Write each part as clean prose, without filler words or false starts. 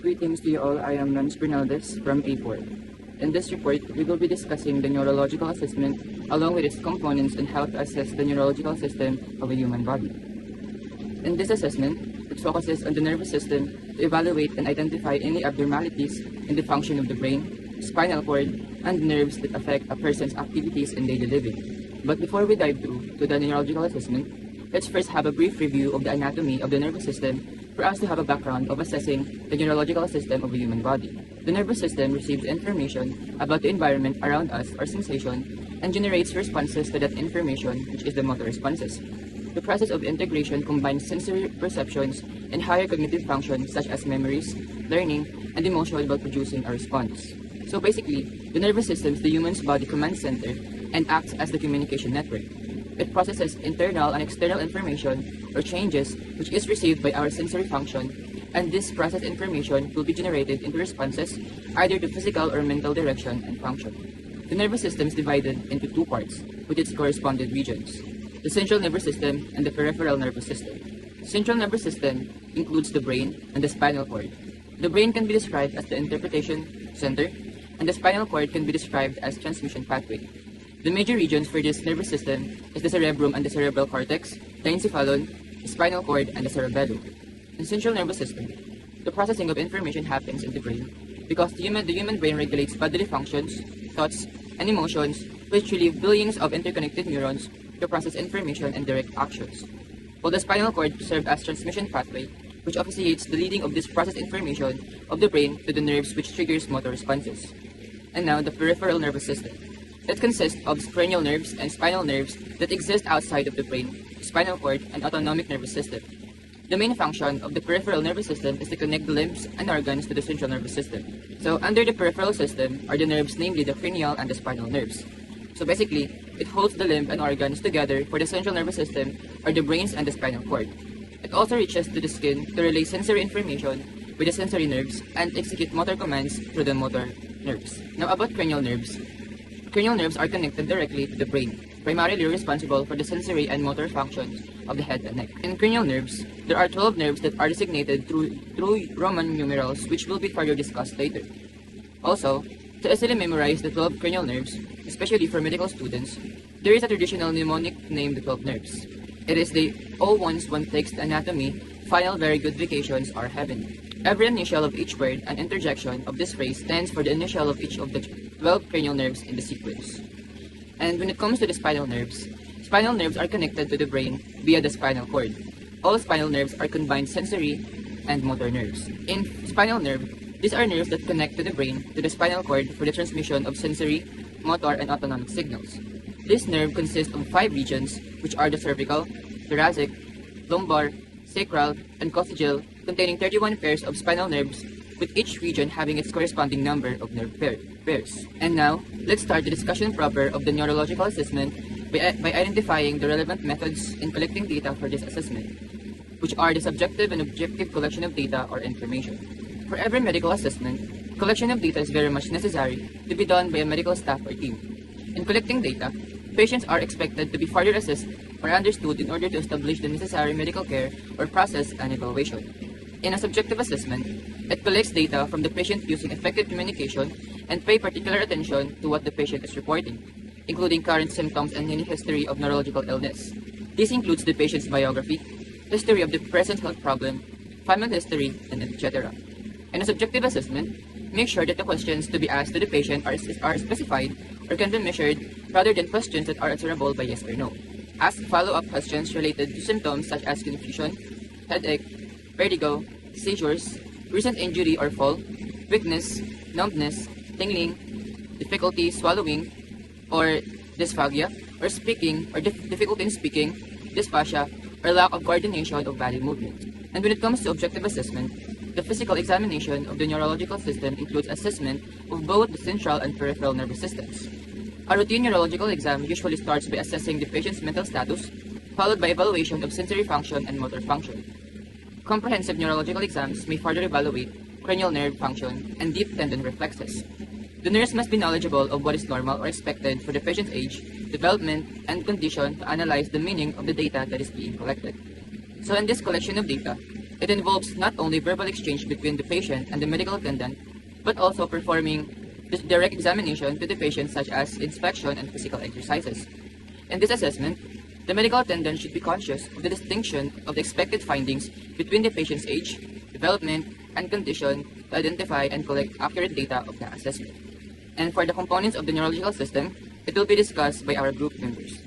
Greetings to you all. I am Nance Bernaldez from A4. In this report, we will be discussing the neurological assessment along with its components and how to assess the neurological system of a human body. In this assessment, it focuses on the nervous system to evaluate and identify any abnormalities in the function of the brain, spinal cord, and nerves that affect a person's activities in daily living. But before we dive through to the neurological assessment, let's first have a brief review of the anatomy of the nervous system for us to have a background of assessing the neurological system of the human body. The nervous system receives information about the environment around us or sensation and generates responses to that information, which is the motor responses. The process of integration combines sensory perceptions and higher cognitive functions such as memories, learning, and emotion while producing a response. So basically, the nervous system is the human's body command center and acts as the communication network. It processes internal and external information or changes which is received by our sensory function, and this processed information will be generated into responses either to physical or mental direction and function. The nervous system is divided into two parts with its corresponding regions: the central nervous system and the peripheral nervous system. The central nervous system includes the brain and the spinal cord. The brain can be described as the interpretation center, and the spinal cord can be described as transmission pathway. The major regions for this nervous system is the cerebrum and the cerebral cortex, the encephalon, the spinal cord, and the cerebellum. In the central nervous system, the processing of information happens in the brain because the human brain regulates bodily functions, thoughts, and emotions, which relieve billions of interconnected neurons to process information and direct actions. While the spinal cord serves as transmission pathway, which officiates the leading of this processed information of the brain to the nerves, which triggers motor responses. And now the peripheral nervous system. It consists of cranial nerves and spinal nerves that exist outside of the brain, spinal cord, and autonomic nervous system. The main function of the peripheral nervous system is to connect the limbs and organs to the central nervous system. So under the peripheral system are the nerves, namely the cranial and the spinal nerves. So basically, it holds the limb and organs together for the central nervous system are the brains and the spinal cord. It also reaches to the skin to relay sensory information with the sensory nerves and execute motor commands through the motor nerves. Now about cranial nerves. Cranial nerves are connected directly to the brain, primarily responsible for the sensory and motor functions of the head and neck. In cranial nerves, there are 12 nerves that are designated through Roman numerals, which will be further discussed later. Also, to easily memorize the 12 cranial nerves, especially for medical students, there is a traditional mnemonic named the 12 nerves. It is the "all once one takes the anatomy, final very good vacations are heaven." Every initial of each word and interjection of this phrase stands for the initial of each of the 12 cranial nerves in the sequence. And when it comes to the spinal nerves are connected to the brain via the spinal cord. All spinal nerves are combined sensory and motor nerves. In spinal nerve, these are nerves that connect to the brain to the spinal cord for the transmission of sensory, motor, and autonomic signals. This nerve consists of 5 regions, which are the cervical, thoracic, lumbar, sacral, and coccygeal, containing 31 pairs of spinal nerves, with each region having its corresponding number of nerve pairs. And now, let's start the discussion proper of the neurological assessment by identifying the relevant methods in collecting data for this assessment, which are the subjective and objective collection of data or information. For every medical assessment, collection of data is very much necessary to be done by a medical staff or team. In collecting data, patients are expected to be further assessed or understood in order to establish the necessary medical care or process and evaluation. In a subjective assessment, it collects data from the patient using effective communication and pay particular attention to what the patient is reporting, including current symptoms and any history of neurological illness. This includes the patient's biography, history of the present health problem, family history, and etc. In a subjective assessment, make sure that the questions to be asked to the patient are specified or can be measured rather than questions that are answerable by yes or no. Ask follow-up questions related to symptoms such as confusion, headache, vertigo, seizures, recent injury or fall, weakness, numbness, tingling, difficulty swallowing, or dysphagia, or speaking, or difficulty in speaking, dysphagia, or lack of coordination of body movement. And when it comes to objective assessment, the physical examination of the neurological system includes assessment of both the central and peripheral nervous systems. A routine neurological exam usually starts by assessing the patient's mental status, followed by evaluation of sensory function and motor function. Comprehensive neurological exams may further evaluate cranial nerve function and deep tendon reflexes. The nurse must be knowledgeable of what is normal or expected for the patient's age, development, and condition to analyze the meaning of the data that is being collected. So in this collection of data, It involves not only verbal exchange between the patient and the medical attendant, but also performing direct examination to the patient such as inspection and physical exercises. In this assessment, the medical attendant should be conscious of the distinction of the expected findings between the patient's age, development, and condition to identify and collect accurate data of the assessment. And for the components of the neurological system, it will be discussed by our group members.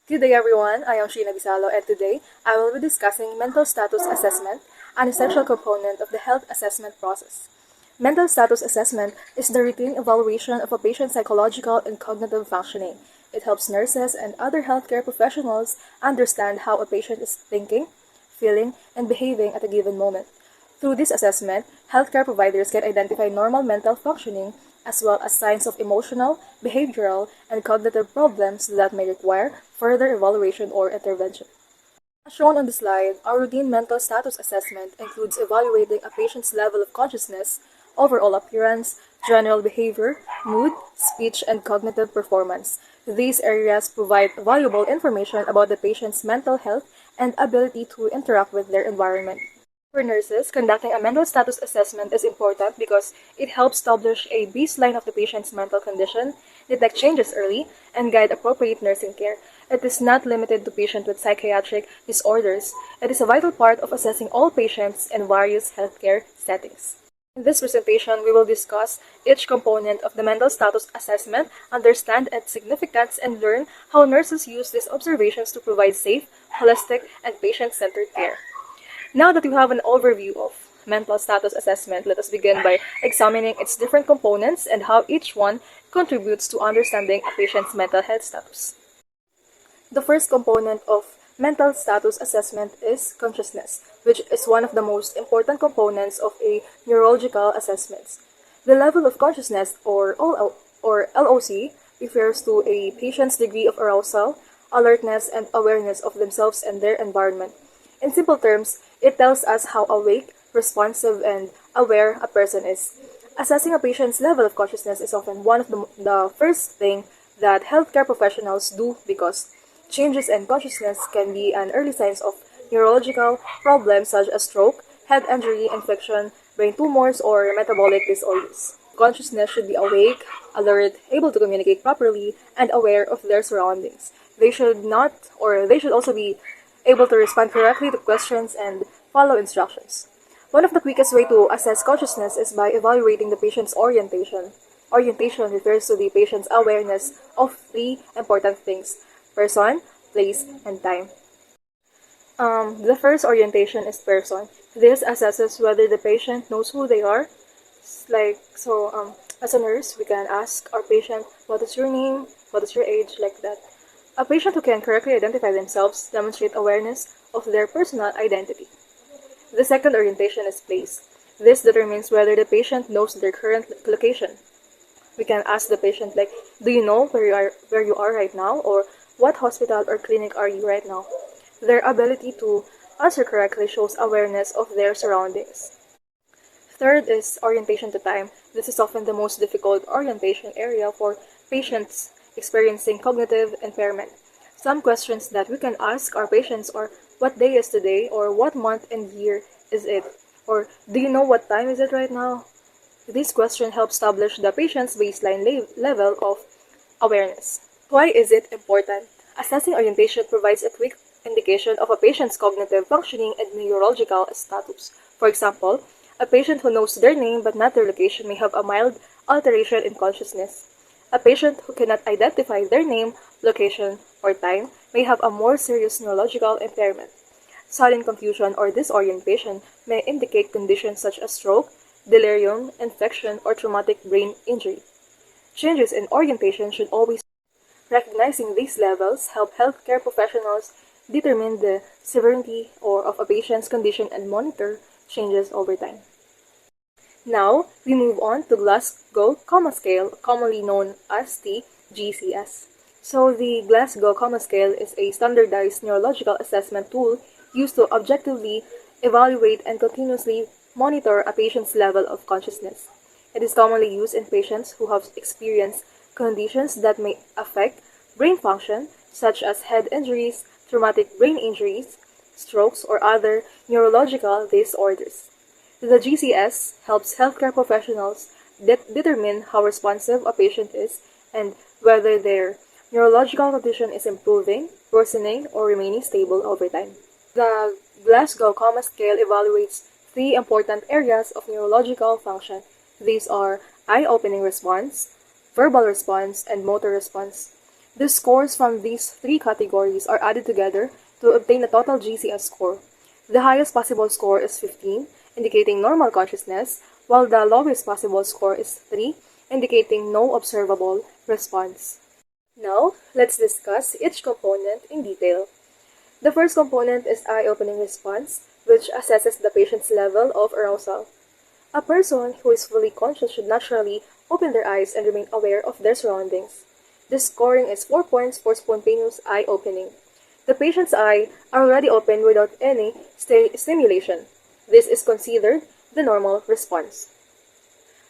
Good day everyone, I am Sheena Bisalo and today I will be discussing mental status assessment, an essential component of the health assessment process. Mental status assessment is the routine evaluation of a patient's psychological and cognitive functioning. It helps nurses and other healthcare professionals understand how a patient is thinking, feeling, and behaving at a given moment. Through this assessment, healthcare providers can identify normal mental functioning as well as signs of emotional, behavioral, and cognitive problems that may require further evaluation or intervention. As shown on the slide, our routine mental status assessment includes evaluating a patient's level of consciousness, overall appearance, general behavior, mood, speech, and cognitive performance. These areas provide valuable information about the patient's mental health and ability to interact with their environment. For nurses, conducting a mental status assessment is important because it helps establish a baseline of the patient's mental condition, detect changes early, and guide appropriate nursing care. It is not limited to patients with psychiatric disorders. It is a vital part of assessing all patients in various healthcare settings. In this presentation, we will discuss each component of the mental status assessment, understand its significance, and learn how nurses use these observations to provide safe, holistic, and patient-centered care. Now that you have an overview of mental status assessment, let us begin by examining its different components and how each one contributes to understanding a patient's mental health status. The first component of mental status assessment is consciousness, which is one of the most important components of a neurological assessment. The level of consciousness, or LOC, refers to a patient's degree of arousal, alertness, and awareness of themselves and their environment. In simple terms, it tells us how awake, responsive, and aware a person is. Assessing a patient's level of consciousness is often one of the first thing that healthcare professionals do because changes in consciousness can be an early signs of neurological problems such as stroke, head injury, infection, brain tumors, or metabolic disorders. Consciousness should be awake, alert, able to communicate properly, and aware of their surroundings. They should also be able to respond correctly to questions and follow instructions. One of the quickest way to assess consciousness is by evaluating the patient's orientation. Orientation refers to the patient's awareness of three important things: person, place, and time. The first orientation is person. This assesses whether the patient knows who they are. As a nurse, we can ask our patient, what is your name, what is your age, like that. A patient who can correctly identify themselves demonstrates awareness of their personal identity. The second orientation is place. This determines whether the patient knows their current location. We can ask the patient like, do you know where you are right now, or what hospital or clinic are you right now? Their ability to answer correctly shows awareness of their surroundings. Third is orientation to time. This is often the most difficult orientation area for patients experiencing cognitive impairment. Some questions that we can ask our patients are, what day is today, or what month and year is it, or do you know what time is it right now? This question helps establish the patient's baseline level of awareness. Why is it important? Assessing orientation provides a quick indication of a patient's cognitive functioning and neurological status. For example, a patient who knows their name but not their location may have a mild alteration in consciousness. A patient who cannot identify their name, location, or time may have a more serious neurological impairment. Sudden confusion or disorientation may indicate conditions such as stroke, delirium, infection, or traumatic brain injury. Changes in orientation should always recognizing these levels help healthcare professionals determine the severity of a patient's condition and monitor changes over time. Now, we move on to Glasgow Coma Scale, commonly known as the GCS. So, the Glasgow Coma Scale is a standardized neurological assessment tool used to objectively evaluate and continuously monitor a patient's level of consciousness. It is commonly used in patients who have experienced conditions that may affect brain function, such as head injuries, traumatic brain injuries, strokes, or other neurological disorders. The GCS helps healthcare professionals determine how responsive a patient is and whether their neurological condition is improving, worsening, or remaining stable over time. The Glasgow Coma Scale evaluates three important areas of neurological function. These are eye-opening response, verbal response, and motor response. The scores from these three categories are added together to obtain a total GCS score. The highest possible score is 15, indicating normal consciousness, while the lowest possible score is 3, indicating no observable response. Now, let's discuss each component in detail. The first component is eye-opening response, which assesses the patient's level of arousal. A person who is fully conscious should naturally open their eyes and remain aware of their surroundings. The scoring is 4 points for spontaneous eye opening. The patient's eyes are already open without any stimulation. This is considered the normal response.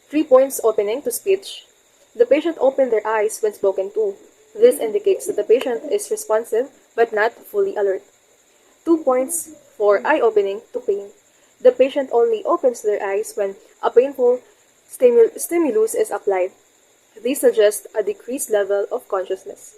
3 points opening to speech. The patient opened their eyes when spoken to. This indicates that the patient is responsive but not fully alert. 2 points for eye opening to pain. The patient only opens their eyes when a painful stimulus is applied. This suggests a decreased level of consciousness.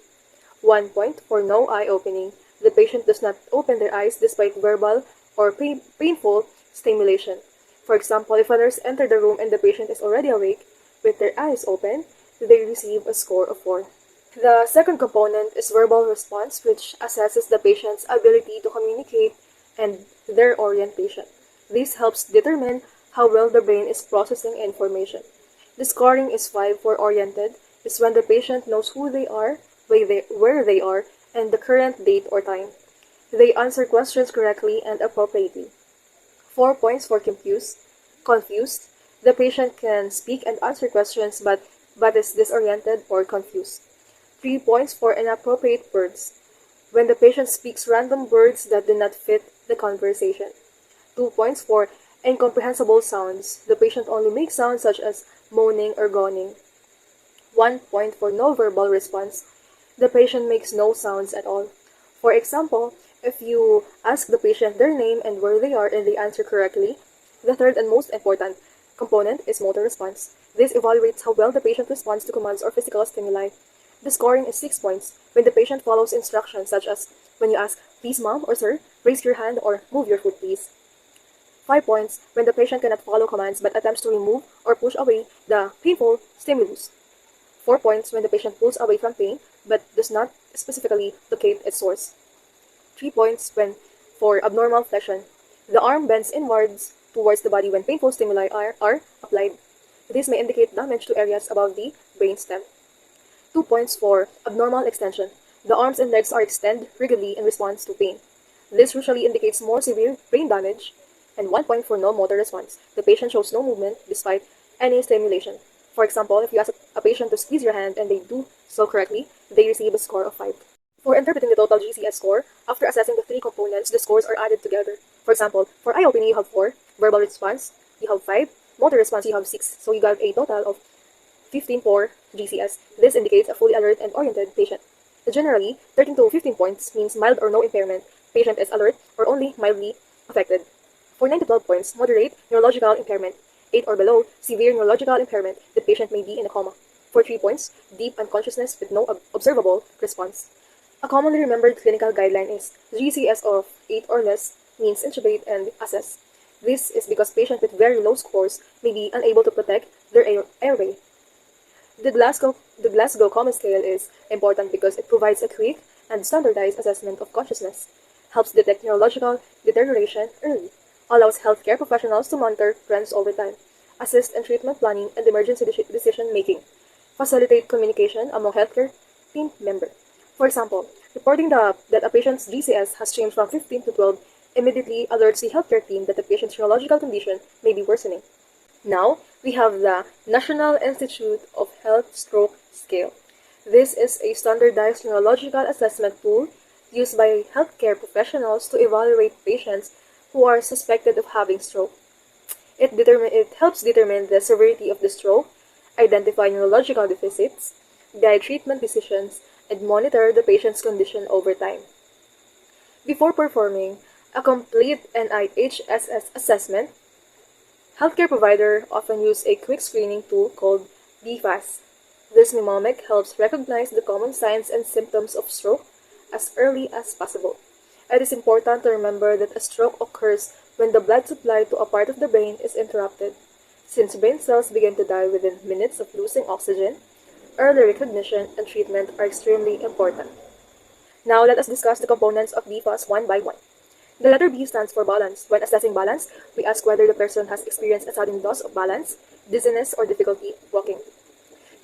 1 point for no eye opening. The patient does not open their eyes despite verbal or painful stimulation. For example, if a nurse enters the room and the patient is already awake with their eyes open, they receive a score of 4. The second component is verbal response, which assesses the patient's ability to communicate and their orientation. This helps determine how well the brain is processing information. The scoring is 5 for oriented, is when the patient knows who they are, where they are, and the current date or time. They answer questions correctly and appropriately. 4 points for confused. The patient can speak and answer questions but is disoriented or confused. 3 points for inappropriate words. When the patient speaks random words that do not fit the conversation. 2 points for incomprehensible sounds. The patient only makes sounds such as moaning or groaning. 1 point for no verbal response. The patient makes no sounds at all. For example, if you ask the patient their name and where they are and they answer correctly, the third and most important component is motor response. This evaluates how well the patient responds to commands or physical stimuli. The scoring is 6 points when the patient follows instructions such as when you ask, please ma'am or sir, raise your hand or move your foot please. 5 points when the patient cannot follow commands but attempts to remove or push away the painful stimulus. 4 points when the patient pulls away from pain but does not specifically locate its source. 3 points for abnormal flexion. The arm bends inwards towards the body when painful stimuli are applied. This may indicate damage to areas above the brainstem. 2 points for abnormal extension. The arms and legs are extended rigidly in response to pain. This usually indicates more severe brain damage. And 1 point for no motor response. The patient shows no movement despite any stimulation. For example, if you ask a patient to squeeze your hand and they do so correctly, they receive a score of 5. For interpreting the total GCS score, after assessing the three components, the scores are added together. For example, for eye opening you have 4, verbal response you have 5, motor response you have 6, so you got a total of 15 for GCS. This indicates a fully alert and oriented patient. Generally, 13 to 15 points means mild or no impairment. Patient is alert or only mildly affected. For 9 to 12 points, moderate neurological impairment. 8 or below, severe neurological impairment. The patient may be in a coma. For 3 points, deep unconsciousness with no observable response. A commonly remembered clinical guideline is GCS of 8 or less means intubate and assess. This is because patients with very low scores may be unable to protect their airway. The Glasgow Coma Scale is important because it provides a quick and standardized assessment of consciousness, helps detect neurological deterioration early, allows healthcare professionals to monitor trends over time, assist in treatment planning and emergency decision-making, facilitate communication among healthcare team members. For example, reporting that a patient's GCS has changed from 15 to 12 immediately alerts the healthcare team that the patient's neurological condition may be worsening. Now, we have the National Institute of Health Stroke Scale. This is a standardized neurological assessment tool used by healthcare professionals to evaluate patients who are suspected of having stroke. It helps determine the severity of the stroke, identify neurological deficits, guide treatment decisions, and monitor the patient's condition over time. Before performing A complete NIHSS assessment, healthcare provider often use a quick screening tool called BFAST. This mnemonic helps recognize the common signs and symptoms of stroke as early as possible. It is important to remember that a stroke occurs when the blood supply to a part of the brain is interrupted. Since brain cells begin to die within minutes of losing oxygen, early recognition and treatment are extremely important. Now let us discuss the components of BFAST one by one. The letter B stands for balance. When assessing balance, we ask whether the person has experienced a sudden loss of balance, dizziness, or difficulty walking.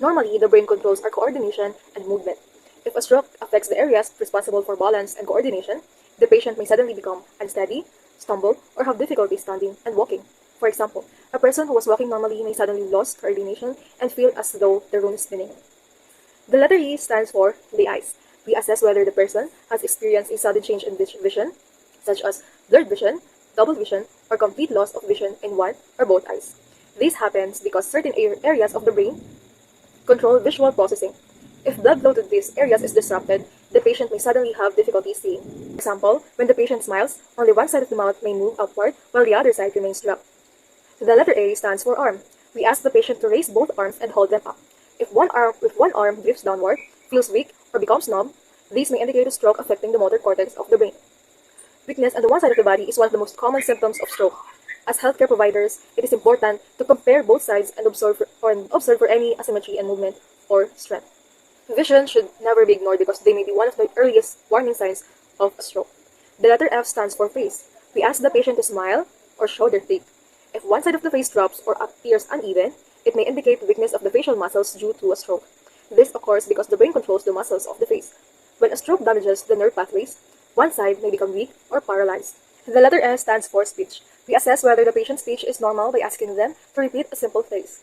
Normally, the brain controls our coordination and movement. If a stroke affects the areas responsible for balance and coordination, the patient may suddenly become unsteady, stumble, or have difficulty standing and walking. For example, a person who was walking normally may suddenly lose coordination and feel as though the room is spinning. The letter E stands for the eyes. We assess whether the person has experienced a sudden change in vision, such as blurred vision, double vision, or complete loss of vision in one or both eyes. This happens because certain areas of the brain control visual processing. If blood flow to these areas is disrupted, the patient may suddenly have difficulty seeing. For example, when the patient smiles, only one side of the mouth may move upward while the other side remains dropped. The letter A stands for arm. We ask the patient to raise both arms and hold them up. If one arm drifts downward, feels weak, or becomes numb, these may indicate a stroke affecting the motor cortex of the brain. Weakness on the one side of the body is one of the most common symptoms of stroke. As healthcare providers, it is important to compare both sides and observe for any asymmetry in movement or strength. Vision should never be ignored because they may be one of the earliest warning signs of a stroke. The letter F stands for face. We ask the patient to smile or show their teeth. If one side of the face drops or appears uneven, it may indicate weakness of the facial muscles due to a stroke. This occurs because the brain controls the muscles of the face. When a stroke damages the nerve pathways, one side may become weak or paralyzed. The letter S stands for speech. We assess whether the patient's speech is normal by asking them to repeat a simple phrase.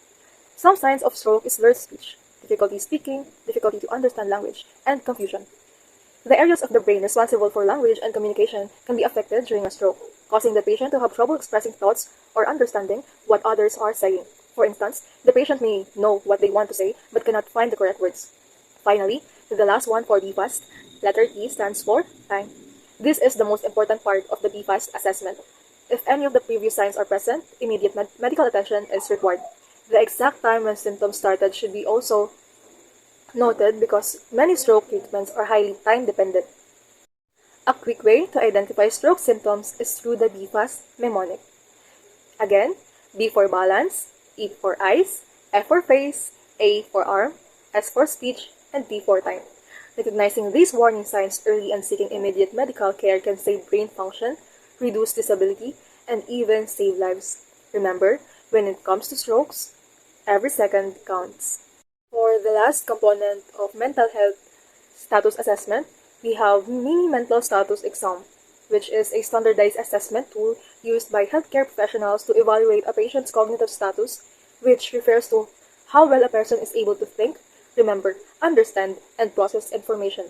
Some signs of stroke is slurred speech, difficulty speaking, difficulty to understand language, and confusion. The areas of the brain responsible for language and communication can be affected during a stroke, causing the patient to have trouble expressing thoughts or understanding what others are saying. For instance, the patient may know what they want to say but cannot find the correct words. Finally, the last one for BFAST, letter T stands for time. This is the most important part of the BFAST assessment. If any of the previous signs are present, immediate medical attention is required. The exact time when symptoms started should be also noted because many stroke treatments are highly time-dependent. A quick way to identify stroke symptoms is through the BFAST mnemonic. Again, B for balance, E for eyes, F for face, A for arm, S for speech, and T for time. Recognizing these warning signs early and seeking immediate medical care can save brain function, reduce disability, and even save lives. Remember, when it comes to strokes, every second counts. For the last component of mental health status assessment, we have mini mental status exam, which is a standardized assessment tool used by healthcare professionals to evaluate a patient's cognitive status, which refers to how well a person is able to think, remember, understand, and process information.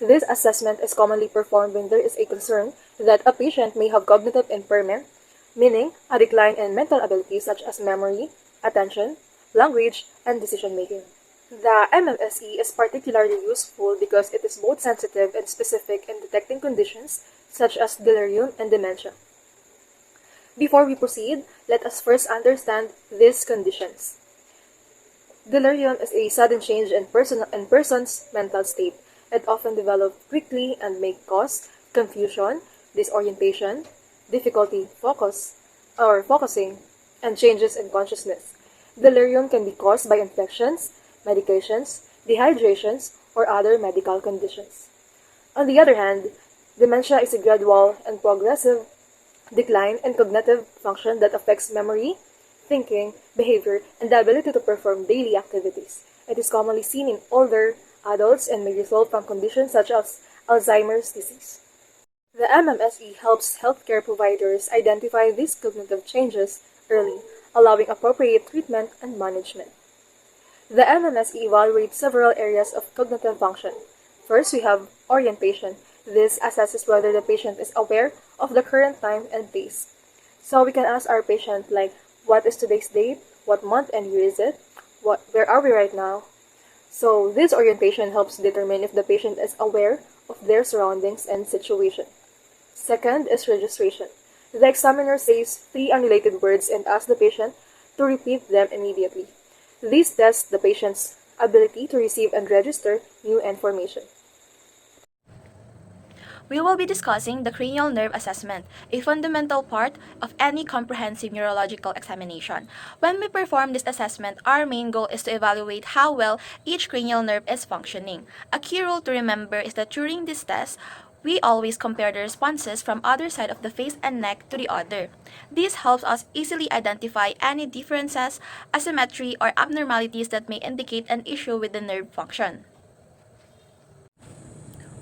This assessment is commonly performed when there is a concern that a patient may have cognitive impairment, meaning a decline in mental abilities such as memory, attention, language, and decision-making. The MMSE is particularly useful because it is both sensitive and specific in detecting conditions such as delirium and dementia. Before we proceed, let us first understand these conditions. Delirium is a sudden change in person's mental state. It often develops quickly and may cause confusion, disorientation, difficulty focusing, and changes in consciousness. Delirium can be caused by infections, medications, dehydrations, or other medical conditions. On the other hand, dementia is a gradual and progressive decline in cognitive function that affects memory, thinking, behavior, and the ability to perform daily activities. It is commonly seen in older adults and may result from conditions such as Alzheimer's disease. The MMSE helps healthcare providers identify these cognitive changes early, allowing appropriate treatment and management. The MMSE evaluates several areas of cognitive function. First, we have orientation. This assesses whether the patient is aware of the current time and place. So we can ask our patient like, what is today's date? What month and year is it? Where are we right now? So this orientation helps determine if the patient is aware of their surroundings and situation. Second is registration. The examiner says three unrelated words and asks the patient to repeat them immediately. This tests the patient's ability to receive and register new information. We will be discussing the cranial nerve assessment, a fundamental part of any comprehensive neurological examination. When we perform this assessment, our main goal is to evaluate how well each cranial nerve is functioning. A key rule to remember is that during this test, we always compare the responses from other side of the face and neck to the other. This helps us easily identify any differences, asymmetry, or abnormalities that may indicate an issue with the nerve function.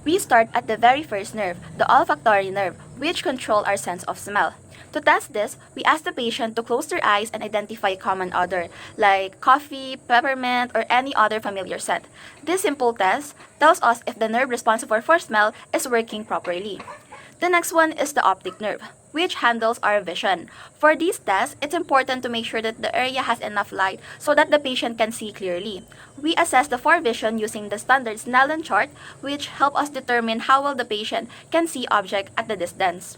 We start at the very first nerve, the olfactory nerve, which control our sense of smell. To test this, we ask the patient to close their eyes and identify common odor, like coffee, peppermint, or any other familiar scent. This simple test tells us if the nerve responsible for smell is working properly. The next one is the optic nerve, which handles our vision. For these tests, it's important to make sure that the area has enough light so that the patient can see clearly. We assess the far vision using the standard Snellen chart, which help us determine how well the patient can see object at the distance.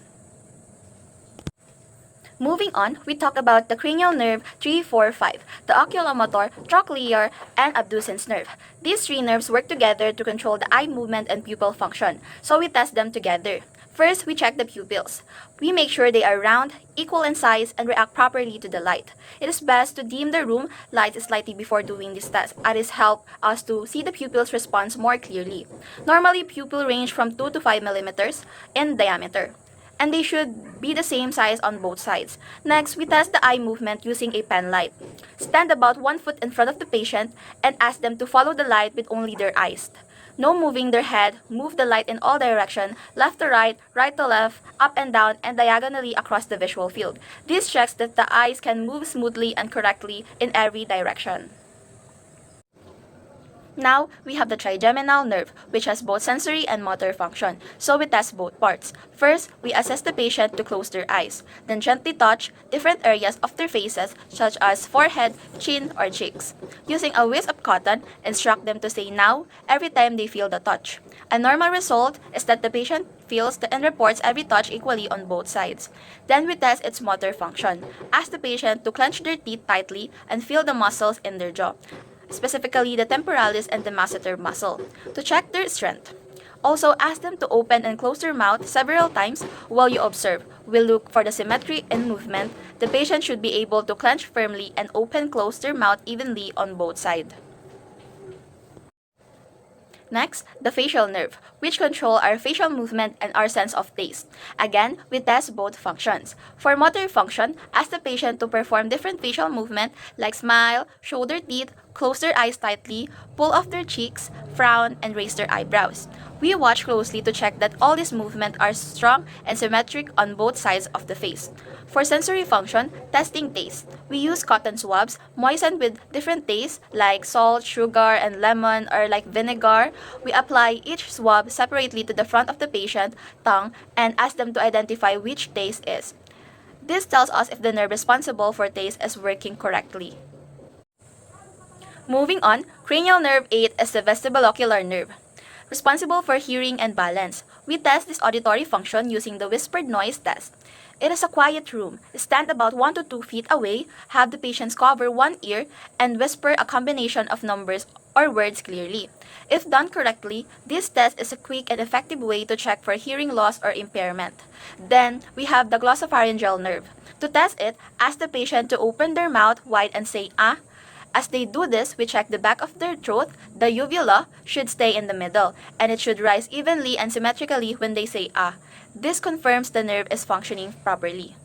Moving on, we talk about the cranial nerve 3, 4, 5, the oculomotor, trochlear, and abducens nerve. These three nerves work together to control the eye movement and pupil function, so we test them together. First, we check the pupils. We make sure they are round, equal in size, and react properly to the light. It is best to dim the room light slightly before doing this test, as it helps us to see the pupils' response more clearly. Normally, pupil range from 2 to 5 millimeters in diameter, and they should be the same size on both sides. Next, we test the eye movement using a pen light. Stand about 1 foot in front of the patient and ask them to follow the light with only their eyes. No moving their head, move the light in all directions, left to right to left, up and down, and diagonally across the visual field. This checks that the eyes can move smoothly and correctly in every direction. Now, we have the trigeminal nerve, which has both sensory and motor function, so we test both parts. First, we assess the patient to close their eyes, then gently touch different areas of their faces, such as forehead, chin, or cheeks. Using a wisp of cotton, instruct them to say now every time they feel the touch. A normal result is that the patient feels and reports every touch equally on both sides. Then we test its motor function. Ask the patient to clench their teeth tightly and feel the muscles in their jaw, specifically the temporalis and the masseter muscle, to check their strength. Also, ask them to open and close their mouth several times while you observe. We'll look for the symmetry in movement. The patient should be able to clench firmly and close their mouth evenly on both sides. Next, the facial nerve, which control our facial movement and our sense of taste. Again, we test both functions. For motor function, ask the patient to perform different facial movement like smile, show their teeth, close their eyes tightly, pull off their cheeks, frown, and raise their eyebrows. We watch closely to check that all these movements are strong and symmetric on both sides of the face. For sensory function, testing taste. We use cotton swabs moistened with different tastes like salt, sugar, and lemon, or like vinegar. We apply each swab separately to the front of the patient tongue and ask them to identify which taste is. This tells us if the nerve responsible for taste is working correctly. Moving on, cranial nerve 8 is the vestibulocular nerve, responsible for hearing and balance. We test this auditory function using the whispered noise test. It is a quiet room. Stand about 1 to 2 feet away, have the patients cover one ear, and whisper a combination of numbers or words clearly. If done correctly, this test is a quick and effective way to check for hearing loss or impairment. Then, we have the glossopharyngeal nerve. To test it, ask the patient to open their mouth wide and say ah. As they do this, we check the back of their throat. The uvula should stay in the middle, and it should rise evenly and symmetrically when they say ah. This confirms the nerve is functioning properly.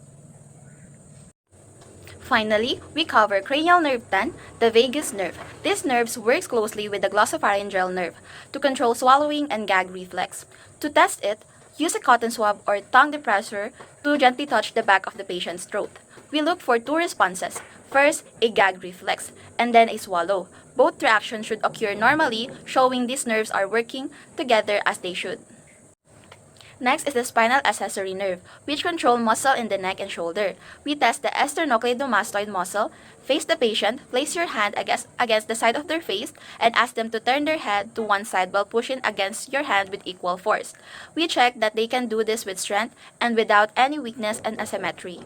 Finally, we cover cranial nerve 10, the vagus nerve. This nerve works closely with the glossopharyngeal nerve to control swallowing and gag reflex. To test it, use a cotton swab or tongue depressor to gently touch the back of the patient's throat. We look for two responses. First, a gag reflex, and then a swallow. Both reactions should occur normally, showing these nerves are working together as they should. Next is the spinal accessory nerve, which control muscle in the neck and shoulder. We test the sternocleidomastoid muscle. Face the patient, place your hand against the side of their face, and ask them to turn their head to one side while pushing against your hand with equal force. We check that they can do this with strength and without any weakness and asymmetry.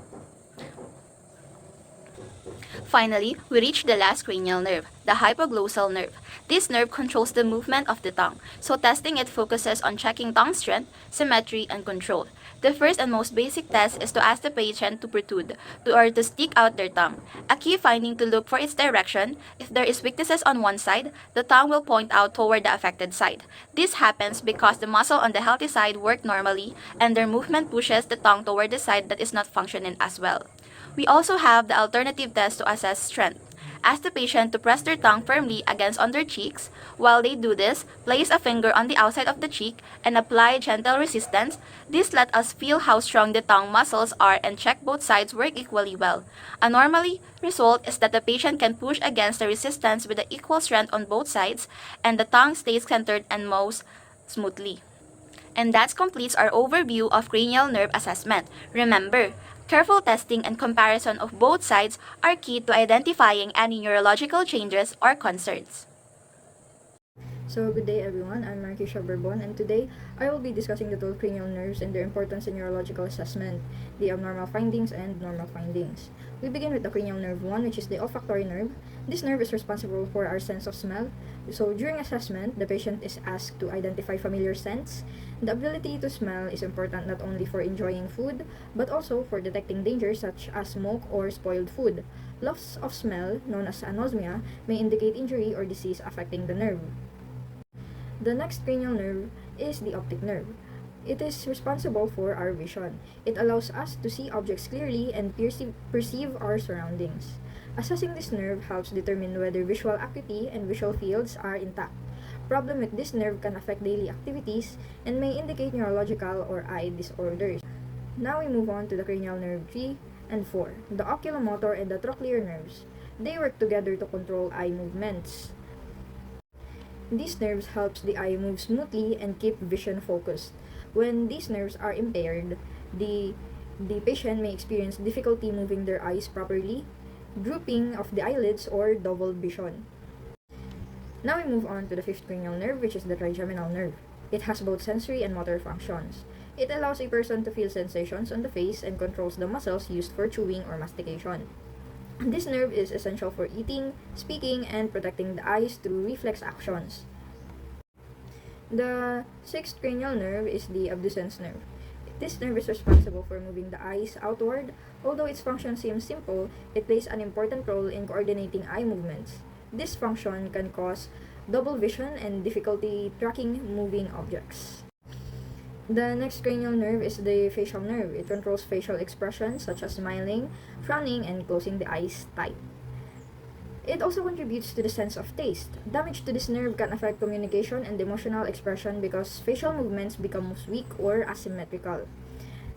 Finally, we reach the last cranial nerve, the hypoglossal nerve. This nerve controls the movement of the tongue, so testing it focuses on checking tongue strength, symmetry, and control. The first and most basic test is to ask the patient to protrude, or to stick out their tongue. A key finding to look for its direction. If there is weaknesses on one side, the tongue will point out toward the affected side. This happens because the muscle on the healthy side work normally, and their movement pushes the tongue toward the side that is not functioning as well. We also have the alternative test to assess strength. Ask the patient to press their tongue firmly against on their cheeks. While they do this, place a finger on the outside of the cheek and apply gentle resistance. This lets us feel how strong the tongue muscles are and check both sides work equally well. A normally result is that the patient can push against the resistance with the equal strength on both sides, and the tongue stays centered and moves smoothly. And that completes our overview of cranial nerve assessment. Remember, careful testing and comparison of both sides are key to identifying any neurological changes or concerns. So, good day everyone, I'm Marquisha Bourbon, and today I will be discussing the 12 cranial nerves and their importance in neurological assessment, the abnormal findings and normal findings. We begin with the cranial nerve 1, which is the olfactory nerve. This nerve is responsible for our sense of smell. So, during assessment, the patient is asked to identify familiar scents. The ability to smell is important not only for enjoying food, but also for detecting dangers such as smoke or spoiled food. Loss of smell, known as anosmia, may indicate injury or disease affecting the nerve. The next cranial nerve is the optic nerve. It is responsible for our vision. It allows us to see objects clearly and perceive our surroundings. Assessing this nerve helps determine whether visual acuity and visual fields are intact. Problem with this nerve can affect daily activities and may indicate neurological or eye disorders. Now we move on to the cranial nerve 3 and 4, the oculomotor and the trochlear nerves. They work together to control eye movements. These nerves helps the eye move smoothly and keep vision focused. When these nerves are impaired, the patient may experience difficulty moving their eyes properly, drooping of the eyelids, or double vision. Now we move on to the fifth cranial nerve, which is the trigeminal nerve. It has both sensory and motor functions. It allows a person to feel sensations on the face and controls the muscles used for chewing or mastication. This nerve is essential for eating, speaking, and protecting the eyes through reflex actions. The sixth cranial nerve is the abducens nerve. This nerve is responsible for moving the eyes outward. Although its function seems simple, it plays an important role in coordinating eye movements. This function can cause double vision and difficulty tracking moving objects. The next cranial nerve is the facial nerve. It controls facial expressions such as smiling, frowning, and closing the eyes tight. It also contributes to the sense of taste. Damage to this nerve can affect communication and emotional expression because facial movements become weak or asymmetrical.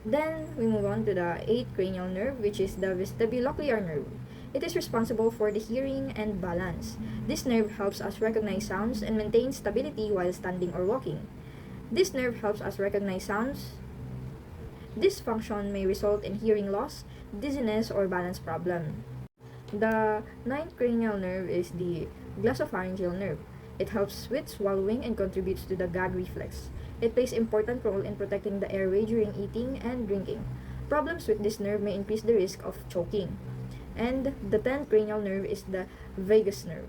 Then, we move on to the eighth cranial nerve, which is the vestibulocochlear nerve. It is responsible for the hearing and balance. This nerve helps us recognize sounds and maintain stability while standing or walking. This nerve helps us recognize sounds. This function may result in hearing loss, dizziness, or balance problem. The ninth cranial nerve is the glossopharyngeal nerve. It helps with swallowing and contributes to the gag reflex. It plays important role in protecting the airway during eating and drinking. Problems with this nerve may increase the risk of choking. And the 10th cranial nerve is the vagus nerve.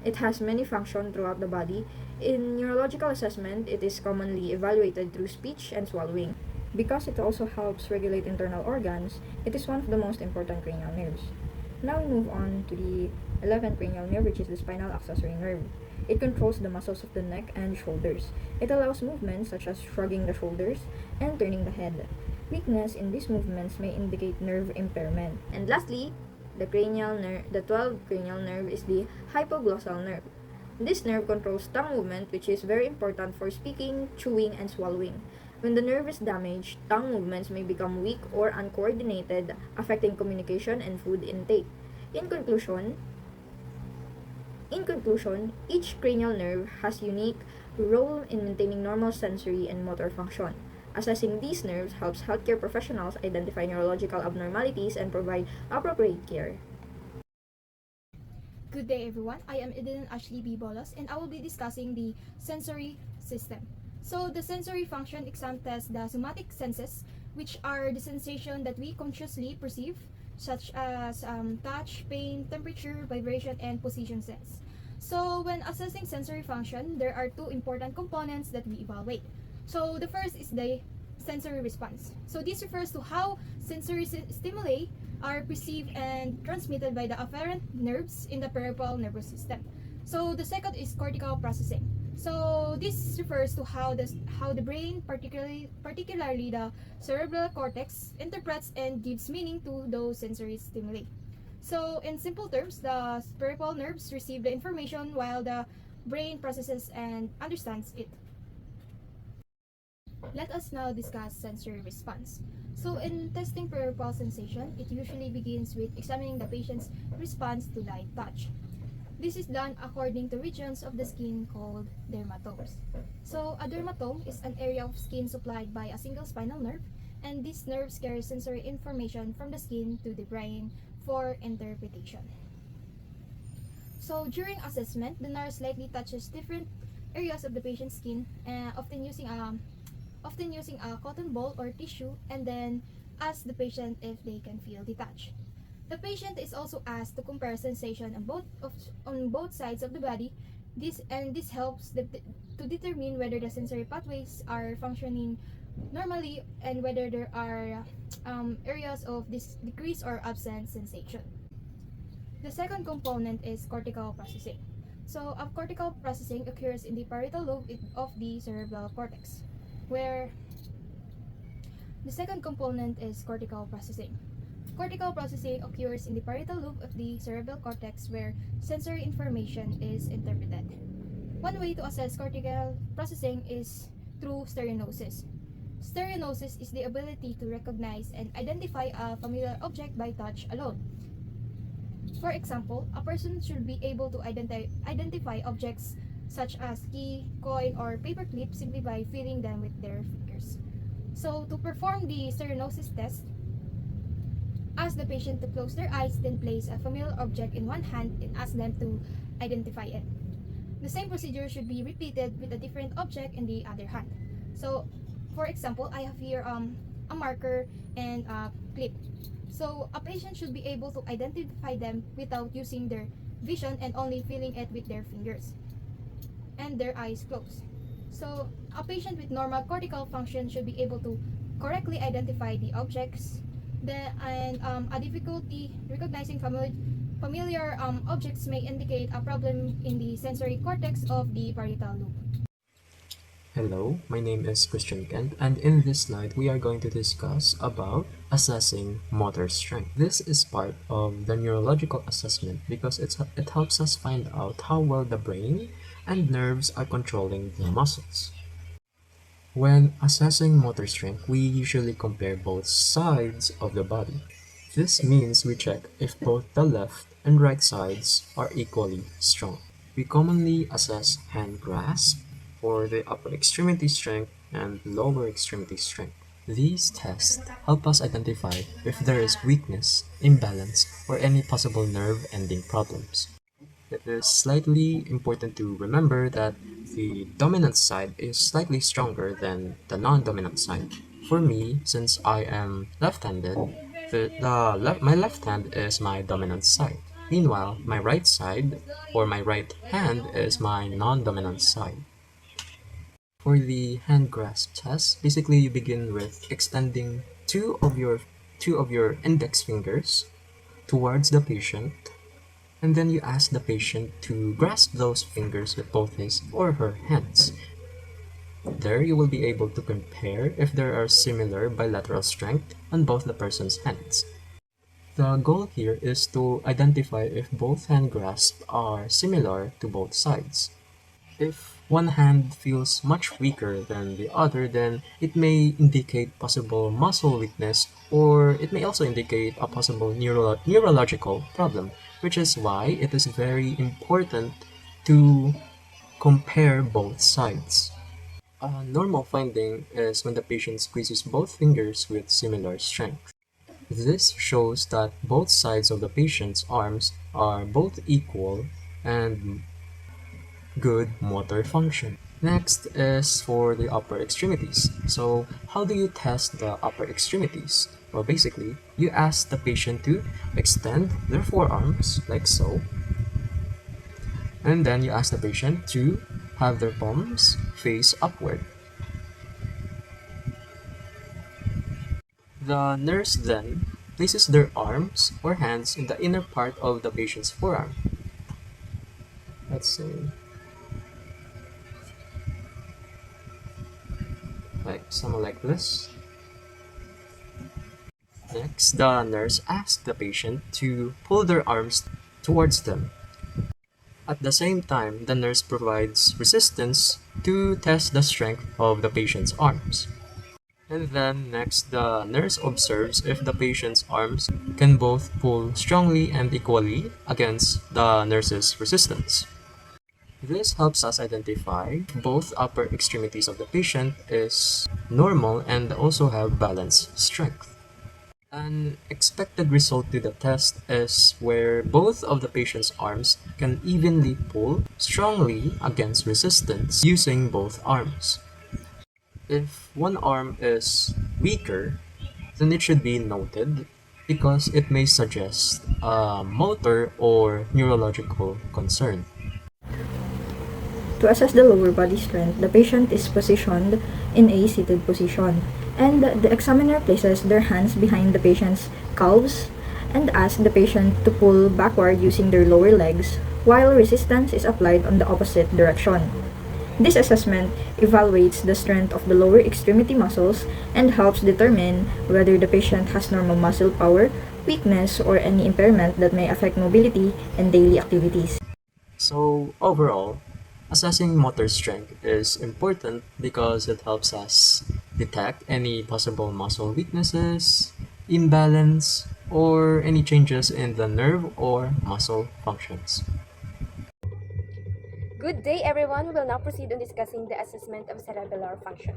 It has many functions throughout the body. In neurological assessment, it is commonly evaluated through speech and swallowing. Because it also helps regulate internal organs, it is one of the most important cranial nerves. Now we move on to the 11th cranial nerve, which is the spinal accessory nerve. It controls the muscles of the neck and shoulders. It allows movements such as shrugging the shoulders and turning the head. Weakness in these movements may indicate nerve impairment. And lastly, the 12th cranial nerve is the hypoglossal nerve. This nerve controls tongue movement, which is very important for speaking, chewing, and swallowing. When the nerve is damaged, tongue movements may become weak or uncoordinated, affecting communication and food intake. In conclusion, each cranial nerve has unique role in maintaining normal sensory and motor function. Assessing these nerves helps healthcare professionals identify neurological abnormalities and provide appropriate care. Good day, everyone. I am Eden Ashley B. Bolos, and I will be discussing the sensory system. So, the sensory function exam tests the somatic senses, which are the sensation that we consciously perceive, such as touch, pain, temperature, vibration, and position sense. So, when assessing sensory function, there are two important components that we evaluate. So, the first is the sensory response. So, this refers to how sensory stimuli are perceived and transmitted by the afferent nerves in the peripheral nervous system. So the second is cortical processing. So this refers to how the brain, particularly the cerebral cortex, interprets and gives meaning to those sensory stimuli. So in simple terms, the peripheral nerves receive the information while the brain processes and understands it. Let us now discuss sensory response. So in testing peripheral sensation, it usually begins with examining the patient's response to light touch. This is done according to regions of the skin called dermatomes. So a dermatome is an area of skin supplied by a single spinal nerve, and these nerves carry sensory information from the skin to the brain for interpretation. So during assessment, the nurse lightly touches different areas of the patient's skin, often using a cotton ball or tissue, and then ask the patient if they can feel the touch. The patient is also asked to compare sensation on both sides of the body. This helps to determine whether the sensory pathways are functioning normally and whether there are areas of this decreased or absent sensation. The second component is cortical processing. So, cortical processing occurs in the parietal lobe of the cerebral cortex, where the second component is cortical processing. Cortical processing occurs in the parietal lobe of the cerebral cortex where sensory information is interpreted. One way to assess cortical processing is through stereognosis. Stereognosis is the ability to recognize and identify a familiar object by touch alone. For example, a person should be able to identify objects such as key, coin, or paperclip simply by feeling them with their fingers. So, to perform the stereognosis test, ask the patient to close their eyes, then place a familiar object in one hand and ask them to identify it. The same procedure should be repeated with a different object in the other hand. So, for example, I have here a marker and a clip. So, a patient should be able to identify them without using their vision and only feeling it with their fingers and their eyes closed. So, a patient with normal cortical function should be able to correctly identify the objects. A difficulty recognizing familiar objects may indicate a problem in the sensory cortex of the parietal lobe. Hello, my name is Christian Kent, and in this slide we are going to discuss about assessing motor strength. This is part of the neurological assessment because it helps us find out how well the brain and nerves are controlling the muscles. When assessing motor strength, we usually compare both sides of the body. This means we check if both the left and right sides are equally strong. We commonly assess hand grasp for the upper extremity strength and lower extremity strength. These tests help us identify if there is weakness, imbalance, or any possible nerve ending problems. It is slightly important to remember that the dominant side is slightly stronger than the non-dominant side. For me, since I am left-handed, my left hand is my dominant side. Meanwhile, my right side or my right hand is my non-dominant side. For the hand grasp test, basically you begin with extending two of your index fingers towards the patient, and then you ask the patient to grasp those fingers with both his or her hands. There you will be able to compare if there are similar bilateral strength on both the person's hands. The goal here is to identify if both hand grasps are similar to both sides. If one hand feels much weaker than the other, then it may indicate possible muscle weakness, or it may also indicate a possible neurological problem, which is why it is very important to compare both sides. A normal finding is when the patient squeezes both fingers with similar strength. This shows that both sides of the patient's arms are both equal and good motor function. Next is for the upper extremities. So, how do you test the upper extremities? Well, basically, you ask the patient to extend their forearms like so, and then you ask the patient to have their palms face upward. The nurse then places their arms or hands in the inner part of the patient's forearm. Let's say, like something like this. Next, the nurse asks the patient to pull their arms towards them. At the same time, the nurse provides resistance to test the strength of the patient's arms. And then next, the nurse observes if the patient's arms can both pull strongly and equally against the nurse's resistance. This helps us identify if both upper extremities of the patient is normal and also have balanced strength. An expected result to the test is where both of the patient's arms can evenly pull strongly against resistance using both arms. If one arm is weaker, then it should be noted because it may suggest a motor or neurological concern. To assess the lower body strength, the patient is positioned in a seated position, and the examiner places their hands behind the patient's calves and asks the patient to pull backward using their lower legs while resistance is applied on the opposite direction. This assessment evaluates the strength of the lower extremity muscles and helps determine whether the patient has normal muscle power, weakness, or any impairment that may affect mobility and daily activities. So, overall, assessing motor strength is important because it helps us detect any possible muscle weaknesses, imbalance, or any changes in the nerve or muscle functions. Good day, everyone. We will now proceed on discussing the assessment of cerebellar function.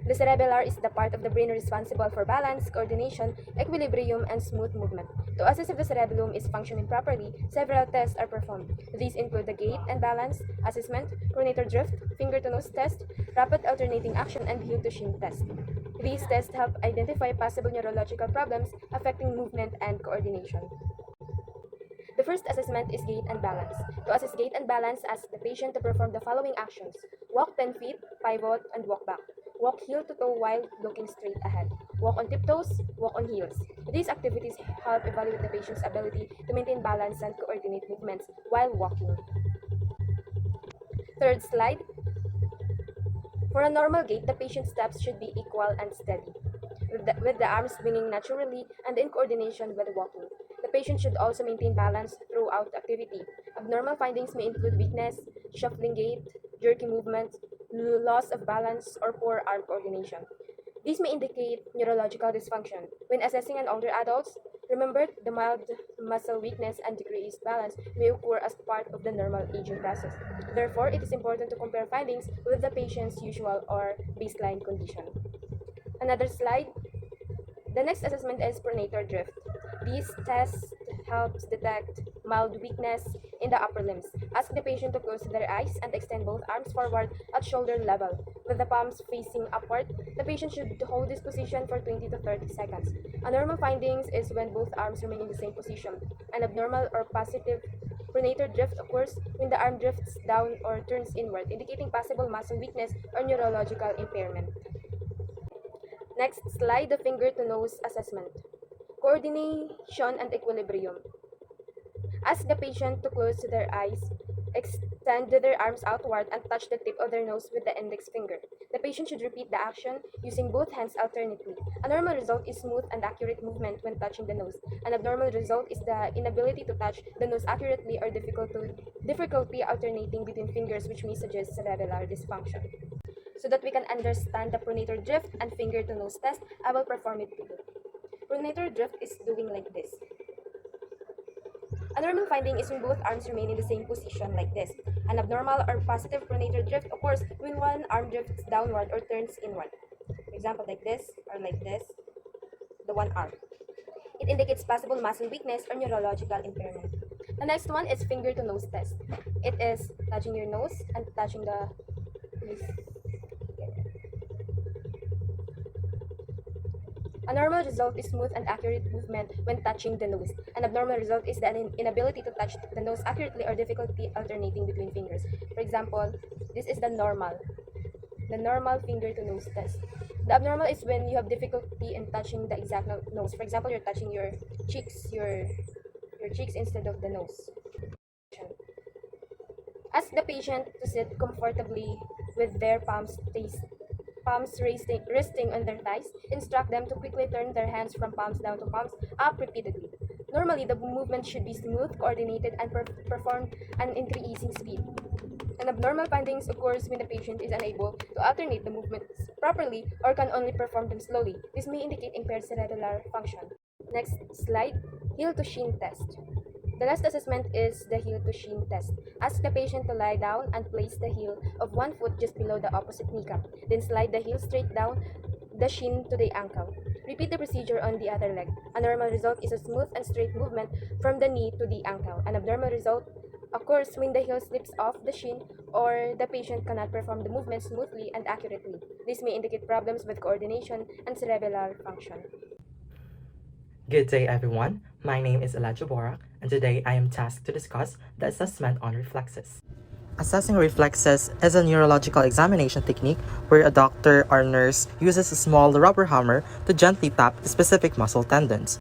The cerebellar is the part of the brain responsible for balance, coordination, equilibrium, and smooth movement. To assess if the cerebellum is functioning properly, several tests are performed. These include the gait and balance assessment, pronator drift, finger-to-nose test, rapid alternating action, and heel-to-shin test. These tests help identify possible neurological problems affecting movement and coordination. The first assessment is gait and balance. To assess gait and balance, ask the patient to perform the following actions: walk 10 feet, pivot, and walk back. Walk heel to toe while looking straight ahead. Walk on tiptoes, walk on heels. These activities help evaluate the patient's ability to maintain balance and coordinate movements while walking. Third slide. For a normal gait, the patient's steps should be equal and steady, with the arms swinging naturally and in coordination with walking. The patient should also maintain balance throughout activity. Abnormal findings may include weakness, shuffling gait, jerky movement, loss of balance, or poor arm coordination. These may indicate neurological dysfunction. When assessing an older adult, remember the mild muscle weakness and decreased balance may occur as part of the normal aging process. Therefore, it is important to compare findings with the patient's usual or baseline condition. Another slide. The next assessment is pronator drift. These tests helps detect mild weakness in the upper limbs. Ask the patient to close their eyes and extend both arms forward at shoulder level, with the palms facing upward. The patient should hold this position for 20 to 30 seconds. A normal findings is when both arms remain in the same position. An abnormal or positive pronator drift occurs when the arm drifts down or turns inward, indicating possible muscle weakness or neurological impairment. Next slide, the finger-to-nose assessment. Coordination and equilibrium. Ask the patient to close their eyes, extend their arms outward, and touch the tip of their nose with the index finger. The patient should repeat the action using both hands alternately. A normal result is smooth and accurate movement when touching the nose. An abnormal result is the inability to touch the nose accurately or difficulty alternating between fingers, which may suggest cerebellar dysfunction. So that we can understand the pronator drift and finger-to-nose test, I will perform it today. Pronator drift is doing like this. A normal finding is when both arms remain in the same position like this. An abnormal or positive pronator drift occurs when one arm drifts downward or turns inward. For example, like this or like this, the one arm. It indicates possible muscle weakness or neurological impairment. The next one is finger to nose test. It is touching your nose and touching the nose. A normal result is smooth and accurate movement when touching the nose. An abnormal result is the inability to touch the nose accurately or difficulty alternating between fingers. For example, this is the normal finger to nose test. The abnormal is when you have difficulty in touching the exact nose. For example, you're touching your cheeks, your cheeks instead of the nose. Ask the patient to sit comfortably with their palms resting on their thighs. Instruct them to quickly turn their hands from palms down to palms up repeatedly. Normally, the movement should be smooth, coordinated, and performed at an increasing speed. An abnormal findings occurs when the patient is unable to alternate the movements properly or can only perform them slowly. This may indicate impaired cerebellar function. Next slide, heel to shin test. The last assessment is the heel to shin test. Ask the patient to lie down and place the heel of one foot just below the opposite kneecap. Then slide the heel straight down the shin to the ankle. Repeat the procedure on the other leg. A normal result is a smooth and straight movement from the knee to the ankle. An abnormal result occurs when the heel slips off the shin or the patient cannot perform the movement smoothly and accurately. This may indicate problems with coordination and cerebellar function. Good day, everyone. My name is Elijah Borak, and today I am tasked to discuss the assessment on reflexes. Assessing reflexes is a neurological examination technique where a doctor or nurse uses a small rubber hammer to gently tap the specific muscle tendons.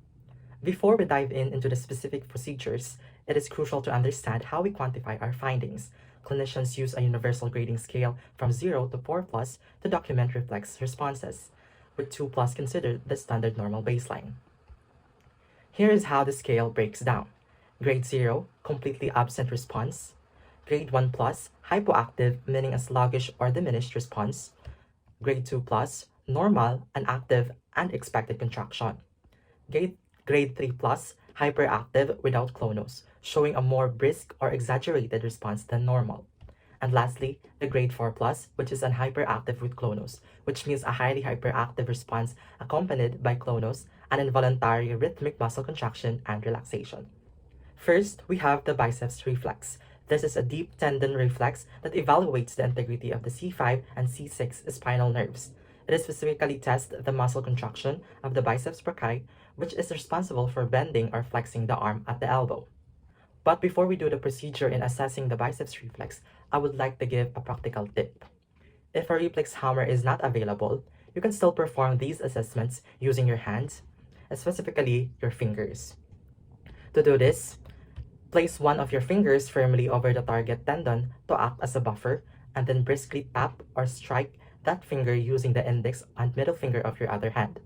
Before we dive into the specific procedures, it is crucial to understand how we quantify our findings. Clinicians use a universal grading scale from 0 to 4 plus to document reflex responses, with 2 plus considered the standard normal baseline. Here is how the scale breaks down. Grade 0, completely absent response. Grade 1 plus, hypoactive, meaning a sluggish or diminished response. Grade 2 plus, normal, an active and expected contraction. Grade 3 plus, hyperactive without clonus, showing a more brisk or exaggerated response than normal. And lastly, the grade 4 plus, which is an hyperactive with clonus, which means a highly hyperactive response accompanied by clonus, an involuntary rhythmic muscle contraction and relaxation. First, we have the biceps reflex. This is a deep tendon reflex that evaluates the integrity of the C5 and C6 spinal nerves. It specifically tests the muscle contraction of the biceps brachii, which is responsible for bending or flexing the arm at the elbow. But before we do the procedure in assessing the biceps reflex, I would like to give a practical tip. If a reflex hammer is not available, you can still perform these assessments using your hands, specifically your fingers. To do this, place one of your fingers firmly over the target tendon to act as a buffer, and then briskly tap or strike that finger using the index and middle finger of your other hand.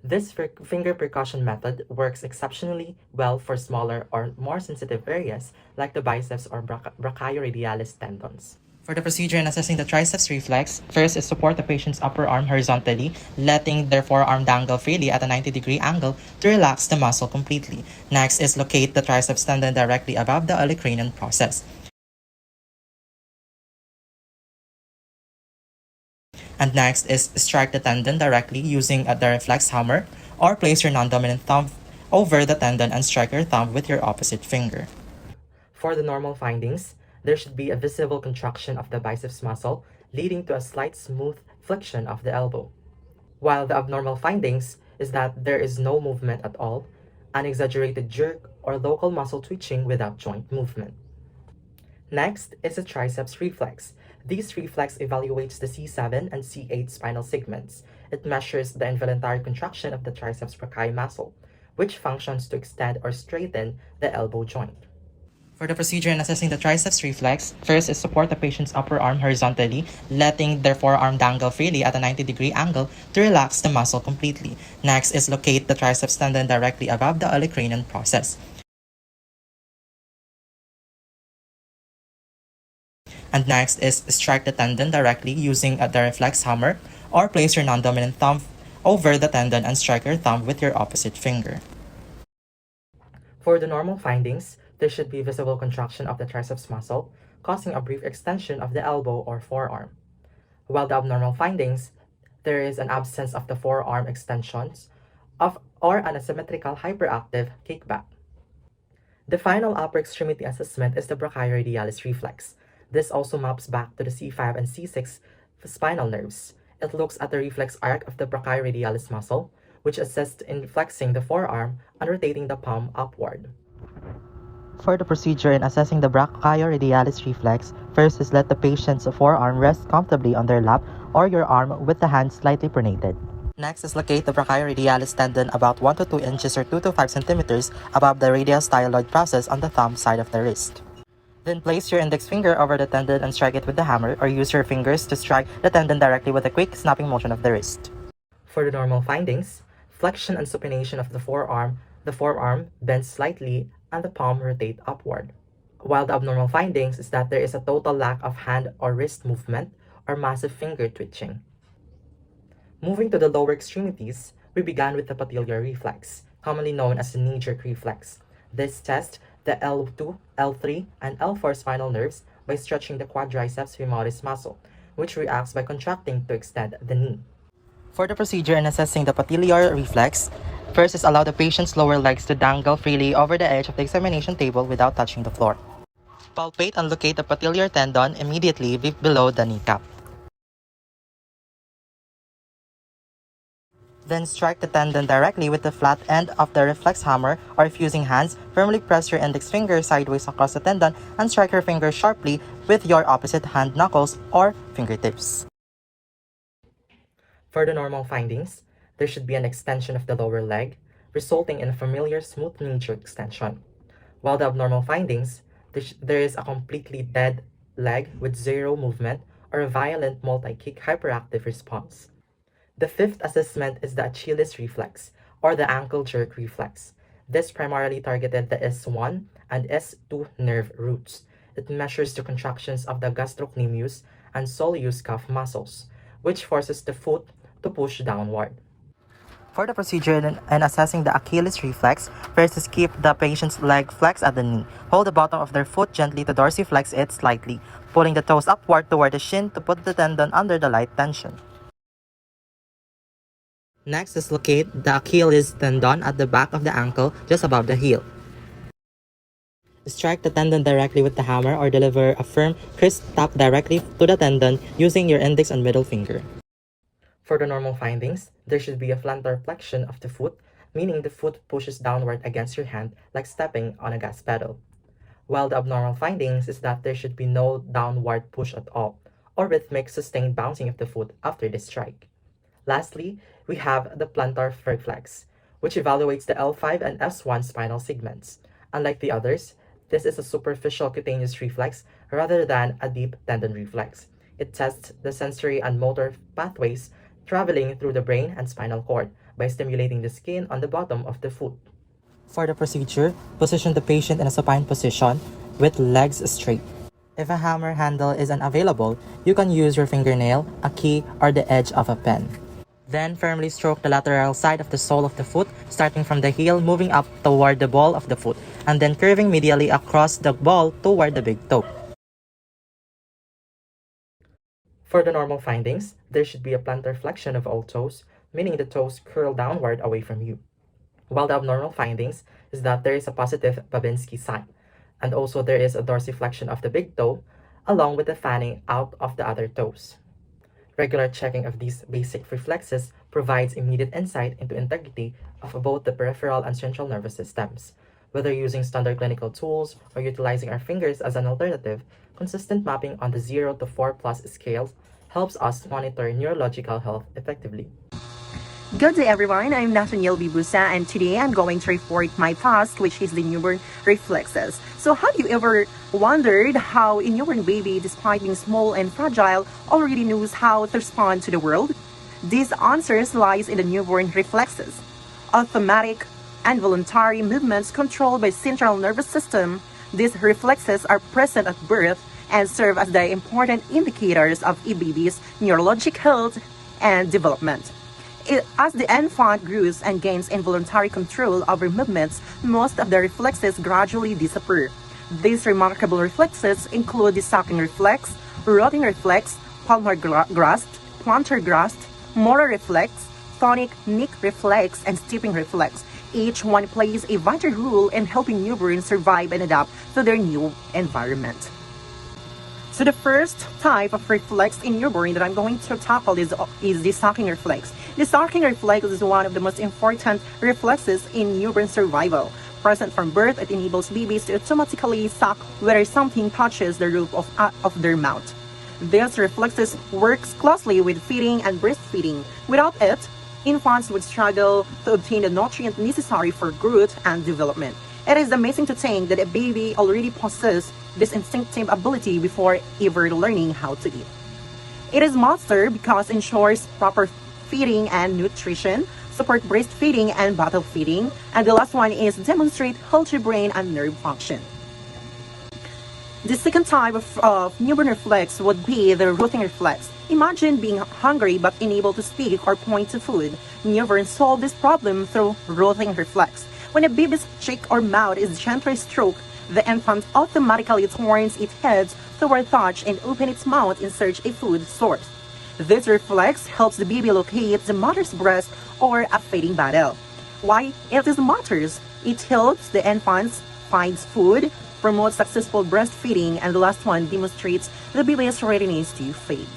This finger percussion method works exceptionally well for smaller or more sensitive areas like the biceps or brachioradialis tendons. For the procedure in assessing the triceps reflex, first is support the patient's upper arm horizontally, letting their forearm dangle freely at a 90-degree angle to relax the muscle completely. Next is locate the triceps tendon directly above the olecranon process. And next is strike the tendon directly using the reflex hammer, or place your non-dominant thumb over the tendon and strike your thumb with your opposite finger. For the normal findings, there should be a visible contraction of the biceps muscle, leading to a slight smooth flexion of the elbow. While the abnormal findings is that there is no movement at all, an exaggerated jerk, or local muscle twitching without joint movement. Next is a triceps reflex. This reflex evaluates the C7 and C8 spinal segments. It measures the involuntary contraction of the triceps brachii muscle, which functions to extend or straighten the elbow joint. For the procedure in assessing the triceps reflex, first is support the patient's upper arm horizontally, letting their forearm dangle freely at a 90-degree angle to relax the muscle completely. Next is locate the triceps tendon directly above the olecranon process. And next is strike the tendon directly using the reflex hammer, or place your non-dominant thumb over the tendon and strike your thumb with your opposite finger. For the normal findings, there should be visible contraction of the triceps muscle, causing a brief extension of the elbow or forearm. While the abnormal findings, there is an absence of the forearm extensions or an asymmetrical hyperactive kickback. The final upper extremity assessment is the brachioradialis reflex. This also maps back to the C5 and C6 spinal nerves. It looks at the reflex arc of the brachioradialis muscle, which assists in flexing the forearm and rotating the palm upward. For the procedure in assessing the brachioradialis reflex, first is let the patient's forearm rest comfortably on their lap or your arm with the hand slightly pronated. Next is locate the brachioradialis tendon about 1 to 2 inches or 2 to 5 centimeters above the radial styloid process on the thumb side of the wrist. Then place your index finger over the tendon and strike it with the hammer, or use your fingers to strike the tendon directly with a quick snapping motion of the wrist. For the normal findings, flexion and supination of the forearm bends slightly and the palm rotate upward. While the abnormal findings is that there is a total lack of hand or wrist movement or massive finger twitching. Moving to the lower extremities, we began with the patellar reflex, commonly known as the knee-jerk reflex. This tests the L2, L3, and L4 spinal nerves by stretching the quadriceps femoris muscle, which reacts by contracting to extend the knee. For the procedure in assessing the patellar reflex, first is allow the patient's lower legs to dangle freely over the edge of the examination table without touching the floor. Palpate and locate the patellar tendon immediately below the kneecap. Then strike the tendon directly with the flat end of the reflex hammer, or if using hands, firmly press your index finger sideways across the tendon and strike your finger sharply with your opposite hand knuckles or fingertips. For the normal findings, there should be an extension of the lower leg, resulting in a familiar smooth knee-jerk extension. While the abnormal findings, there is a completely dead leg with zero movement or a violent multi-kick hyperactive response. The fifth assessment is the Achilles reflex, or the ankle jerk reflex. This primarily targeted the S1 and S2 nerve roots. It measures the contractions of the gastrocnemius and soleus calf muscles, which forces the foot to push downward. For the procedure in assessing the Achilles reflex, first is keep the patient's leg flexed at the knee. Hold the bottom of their foot gently to dorsiflex it slightly, pulling the toes upward toward the shin to put the tendon under the light tension. Next is locate the Achilles tendon at the back of the ankle just above the heel. Strike the tendon directly with the hammer or deliver a firm, crisp tap directly to the tendon using your index and middle finger. For the normal findings, there should be a plantar flexion of the foot, meaning the foot pushes downward against your hand like stepping on a gas pedal. While the abnormal findings is that there should be no downward push at all, or rhythmic sustained bouncing of the foot after the strike. Lastly, we have the plantar reflex, which evaluates the L5 and S1 spinal segments. Unlike the others, this is a superficial cutaneous reflex rather than a deep tendon reflex. It tests the sensory and motor pathways traveling through the brain and spinal cord by stimulating the skin on the bottom of the foot. For the procedure, position the patient in a supine position with legs straight. If a hammer handle is unavailable, you can use your fingernail, a key, or the edge of a pen. Then firmly stroke the lateral side of the sole of the foot, starting from the heel, moving up toward the ball of the foot, and then curving medially across the ball toward the big toe. For the normal findings, there should be a plantar flexion of all toes, meaning the toes curl downward away from you. While the abnormal findings is that there is a positive Babinski sign, and also there is a dorsiflexion of the big toe, along with the fanning out of the other toes. Regular checking of these basic reflexes provides immediate insight into integrity of both the peripheral and central nervous systems. Whether using standard clinical tools or utilizing our fingers as an alternative, consistent mapping on the 0 to 4+ scale helps us monitor neurological health effectively. Good day everyone, I'm Nathaniel Bibusa and today I'm going to report my task, which is the newborn reflexes. So have you ever wondered how a newborn baby, despite being small and fragile, already knows how to respond to the world? These answers lies in the newborn reflexes. Automatic and voluntary movements controlled by central nervous system, these reflexes are present at birth and serve as the important indicators of a baby's neurologic health and development. As the infant grows and gains involuntary control over movements, most of the reflexes gradually disappear. These remarkable reflexes include the sucking reflex, rotting reflex, palmar grasp, plantar grasp, molar reflex, tonic neck reflex, and stepping reflex. Each one plays a vital role in helping newborns survive and adapt to their new environment. So the first type of reflex in newborn that I'm going to tackle is the sucking reflex. The sucking reflex is one of the most important reflexes in newborn survival. Present from birth, it enables babies to automatically suck whenever something touches the roof of their mouth. This reflexes works closely with feeding and breastfeeding. Without it, infants would struggle to obtain the nutrients necessary for growth and development. It is amazing to think that a baby already possesses this instinctive ability before ever learning how to eat. It is mastered because it ensures proper feeding and nutrition, support breastfeeding and bottle feeding, and the last one is demonstrate healthy brain and nerve function. The second type of newborn reflex would be the rotting reflex. Imagine being hungry but unable to speak or point to food. Newborns solve this problem through rotting reflex. When a baby's cheek or mouth is gently stroked, the infant automatically turns its head toward touch and opens its mouth in search of a food source. This reflex helps the baby locate the mother's breast or a feeding bottle. Why it matters? It helps the infant find food, promotes successful breastfeeding, and the last one demonstrates the baby's readiness to feed.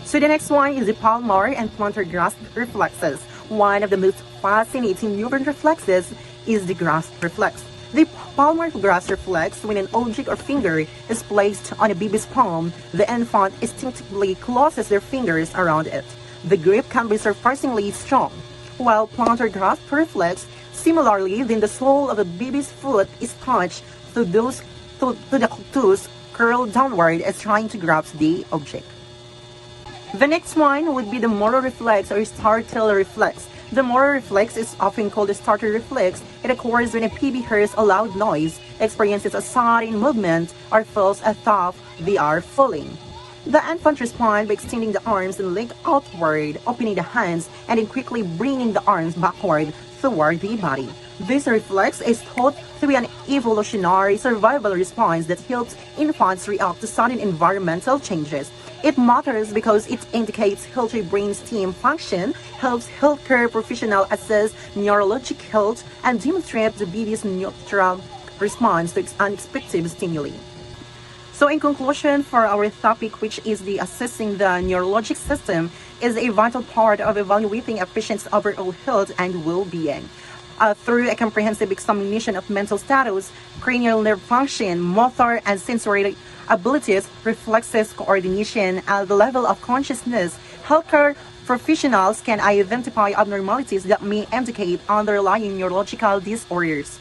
So the next one is the palmar and plantar grasp reflexes. One of the most fascinating newborn reflexes is the grasp reflex. The palmar grasp reflex, when an object or finger is placed on a baby's palm, the infant instinctively closes their fingers around it. The grip can be surprisingly strong. While plantar grasp reflex, similarly, then the sole of the baby's foot is touched to the toes curled downward as trying to grasp the object. The next one would be the molar reflex or startle reflex. The molar reflex is often called the startle reflex. It occurs when a baby hears a loud noise, experiences a sudden movement, or feels as though they are falling. The infant responds by extending the arms and leg outward, opening the hands, and then quickly bringing the arms backward toward the body. This reflex is thought to be an evolutionary survival response that helps infants react to sudden environmental changes. It matters because it indicates healthy brain stem function, helps healthcare professionals assess neurologic health, and demonstrates the baby's neutral response to unexpected stimuli. So in conclusion, for our topic, which is the assessing the neurologic system, is a vital part of evaluating a patient's overall health and well-being. Through a comprehensive examination of mental status, cranial nerve function, motor and sensory abilities, reflexes, coordination, and the level of consciousness, healthcare professionals can identify abnormalities that may indicate underlying neurological disorders.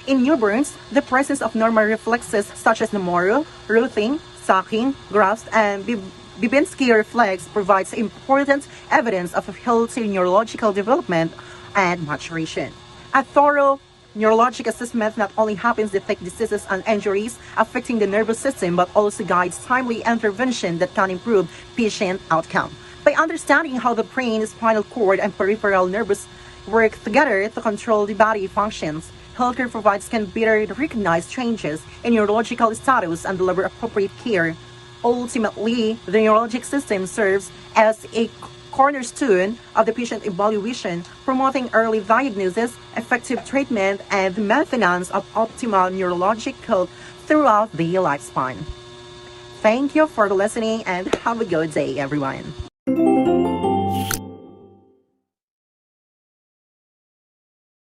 In newborns, the presence of normal reflexes such as the Moro, rotting, sucking, grasp, and Babinski reflex provides important evidence of healthy neurological development and maturation. A thorough neurologic assessment not only happens to detect diseases and injuries affecting the nervous system, but also guides timely intervention that can improve patient outcome. By understanding how the brain, spinal cord, and peripheral nerves work together to control the body functions, healthcare providers can better recognize changes in neurological status and deliver appropriate care. Ultimately, the neurologic system serves as a cornerstone of the patient evaluation, promoting early diagnosis, effective treatment, and maintenance of optimal neurologic health throughout the lifespan. Thank you for listening and have a good day, everyone.